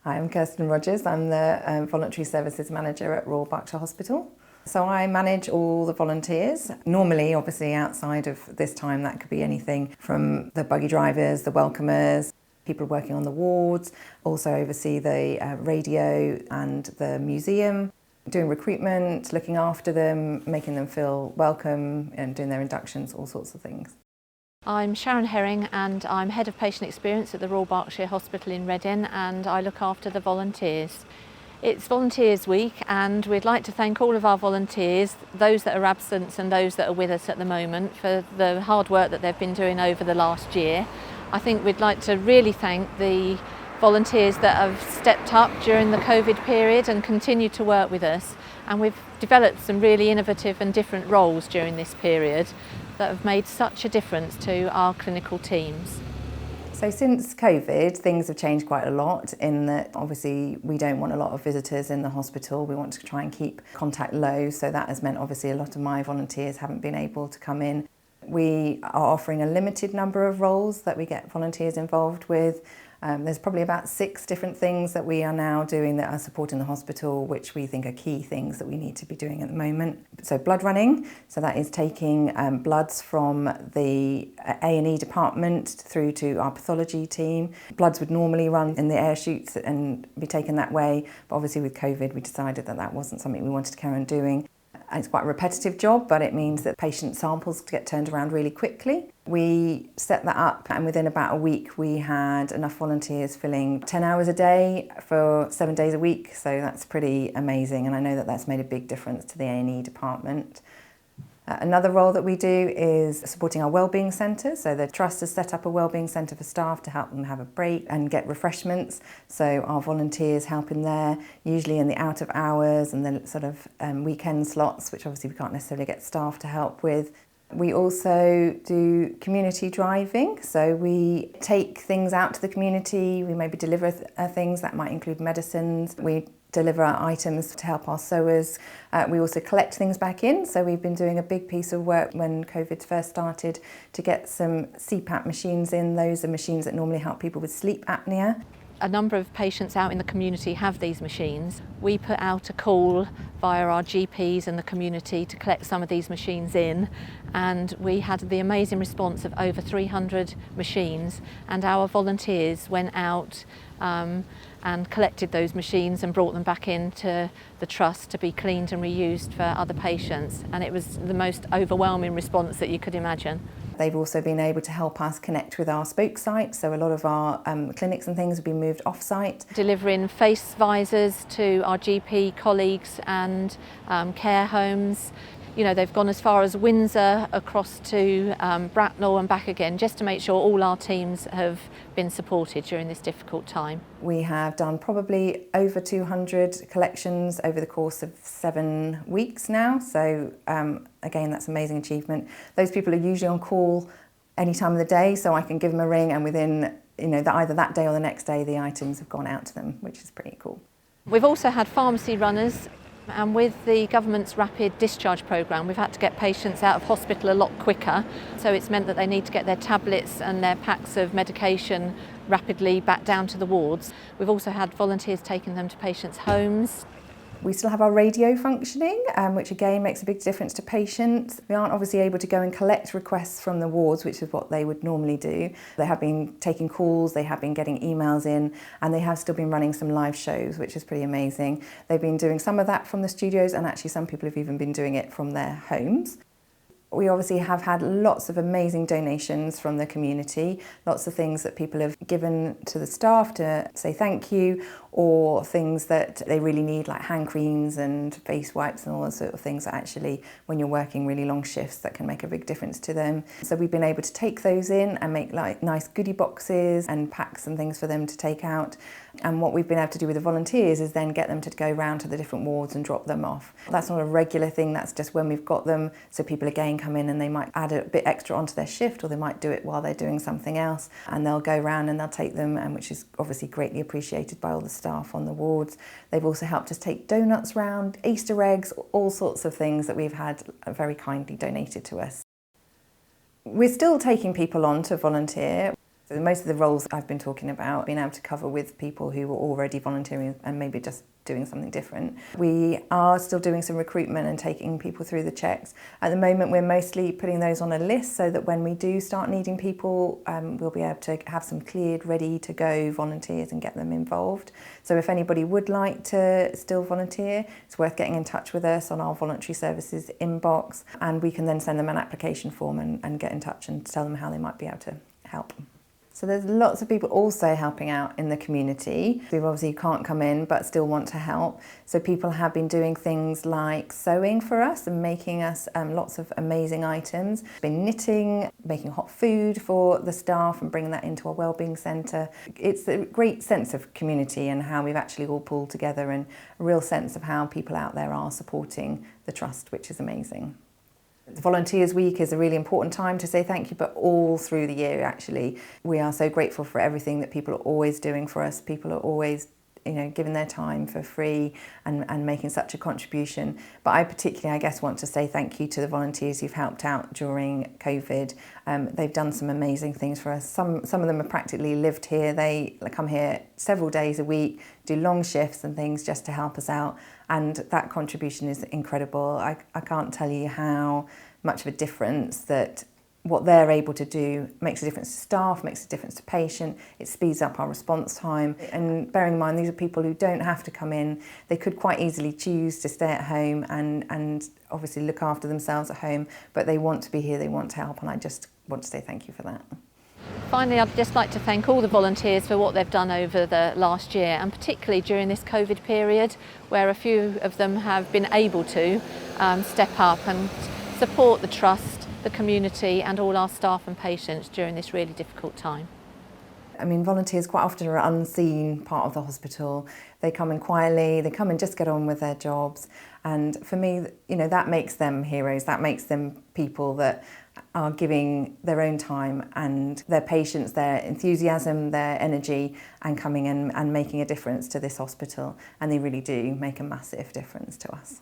Hi, I'm Kirsten Rogers. I'm the Voluntary Services Manager at Royal Berkshire Hospital. So I manage all the volunteers. Normally, obviously, outside of this time, that could be anything from the buggy drivers, the welcomers, people working on the wards, also oversee the radio and the museum, doing recruitment, looking after them, making them feel welcome and doing their inductions, all sorts of things. I'm Sharon Herring and I'm Head of Patient Experience at the Royal Berkshire Hospital in Reading, and I look after the volunteers. It's Volunteers Week and we'd like to thank all of our volunteers, those that are absent and those that are with us at the moment, for the hard work that they've been doing over the last year. I think we'd like to really thank the volunteers that have stepped up during the COVID period and continue to work with us, and we've developed some really innovative and different roles during this period that have made such a difference to our clinical teams. So since COVID, things have changed quite a lot in that obviously we don't want a lot of visitors in the hospital. We want to try and keep contact low, so that has meant obviously a lot of my volunteers haven't been able to come in. We are offering a limited number of roles that we get volunteers involved with. There's probably about 6 different things that we are now doing that are supporting the hospital, which we think are key things that we need to be doing at the moment. So blood running, so that is taking bloods from the A&E department through to our pathology team. Bloods would normally run in the air chutes and be taken that way, but obviously with COVID we decided that that wasn't something we wanted to carry on doing. It's quite a repetitive job, but it means that patient samples get turned around really quickly. We set that up, and within about a week we had enough volunteers filling 10 hours a day for 7 days a week, so that's pretty amazing, and I know that that's made a big difference to the A&E department. Another role that we do is supporting our wellbeing centres. So the Trust has set up a wellbeing centre for staff to help them have a break and get refreshments. So our volunteers help in there, usually in the out of hours and the sort of weekend slots, which obviously we can't necessarily get staff to help with. We also do community driving, so we take things out to the community. We maybe deliver things that might include medicines. We deliver items to help our sewers. We also collect things back in, so we've been doing a big piece of work when COVID first started to get some CPAP machines in. Those are machines that normally help people with sleep apnea. A number of patients out in the community have these machines. We put out a call via our GPs and the community to collect some of these machines in, and we had the amazing response of over 300 machines, and our volunteers went out and collected those machines and brought them back into the Trust to be cleaned and reused for other patients, and it was the most overwhelming response that you could imagine. They've also been able to help us connect with our spoke sites, so a lot of our clinics and things have been moved off-site. Delivering face visors to our GP colleagues and care homes. You know, they've gone as far as Windsor, across to Bracknell and back again, just to make sure all our teams have been supported during this difficult time. We have done probably over 200 collections over the course of 7 weeks now, so again, that's an amazing achievement. Those people are usually on call any time of the day, so I can give them a ring, and within either that day or the next day the items have gone out to them, which is pretty cool. We've also had pharmacy runners, and with the government's rapid discharge programme we've had to get patients out of hospital a lot quicker, so it's meant that they need to get their tablets and their packs of medication rapidly back down to the wards. We've also had volunteers taking them to patients' homes. We still have our radio functioning, which again makes a big difference to patients. We aren't obviously able to go and collect requests from the wards, which is what they would normally do. They have been taking calls, they have been getting emails in, and they have still been running some live shows, which is pretty amazing. They've been doing some of that from the studios, and actually some people have even been doing it from their homes. We obviously have had lots of amazing donations from the community, lots of things that people have given to the staff to say thank you, or things that they really need, like hand creams and face wipes and all those sort of things that actually, when you're working really long shifts, that can make a big difference to them. So we've been able to take those in and make like nice goodie boxes and packs and things for them to take out. And what we've been able to do with the volunteers is then get them to go around to the different wards and drop them off. That's not a regular thing, that's just when we've got them, so people again come in and they might add a bit extra onto their shift, or they might do it while they're doing something else, and they'll go around and they'll take them, and which is obviously greatly appreciated by all the staff on the wards. They've also helped us take donuts round, Easter eggs, all sorts of things that we've had very kindly donated to us. We're still taking people on to volunteer. So most of the roles I've been talking about, being able to cover with people who were already volunteering and maybe just doing something different. We are still doing some recruitment and taking people through the checks. At the moment, we're mostly putting those on a list so that when we do start needing people, we'll be able to have some cleared, ready to go volunteers and get them involved. So if anybody would like to still volunteer, it's worth getting in touch with us on our voluntary services inbox, and we can then send them an application form and get in touch and tell them how they might be able to help. So there's lots of people also helping out in the community who obviously can't come in but still want to help. So people have been doing things like sewing for us and making us lots of amazing items. Been knitting, making hot food for the staff and bringing that into our wellbeing centre. It's a great sense of community and how we've actually all pulled together, and a real sense of how people out there are supporting the trust, which is amazing. Volunteers Week is a really important time to say thank you, but all through the year actually. We are so grateful for everything that people are always doing for us. People are always, giving their time for free and making such a contribution. But I particularly, I guess, want to say thank you to the volunteers who've helped out during COVID. They've done some amazing things for us. Some of them have practically lived here. They come here several days a week, do long shifts and things just to help us out. And that contribution is incredible. I can't tell you how much of a difference that what they're able to do makes a difference to staff, makes a difference to patient. It speeds up our response time. And bearing in mind, these are people who don't have to come in. They could quite easily choose to stay at home and obviously look after themselves at home, but they want to be here, they want to help, and I just want to say thank you for that. Finally, I'd just like to thank all the volunteers for what they've done over the last year, and particularly during this COVID period, where a few of them have been able to step up and support the trust, the community and all our staff and patients during this really difficult time. I mean, volunteers quite often are an unseen part of the hospital. They come in quietly, they come and just get on with their jobs. And for me, that makes them heroes, that makes them people that are giving their own time and their patience, their enthusiasm, their energy, and coming in and making a difference to this hospital. And they really do make a massive difference to us.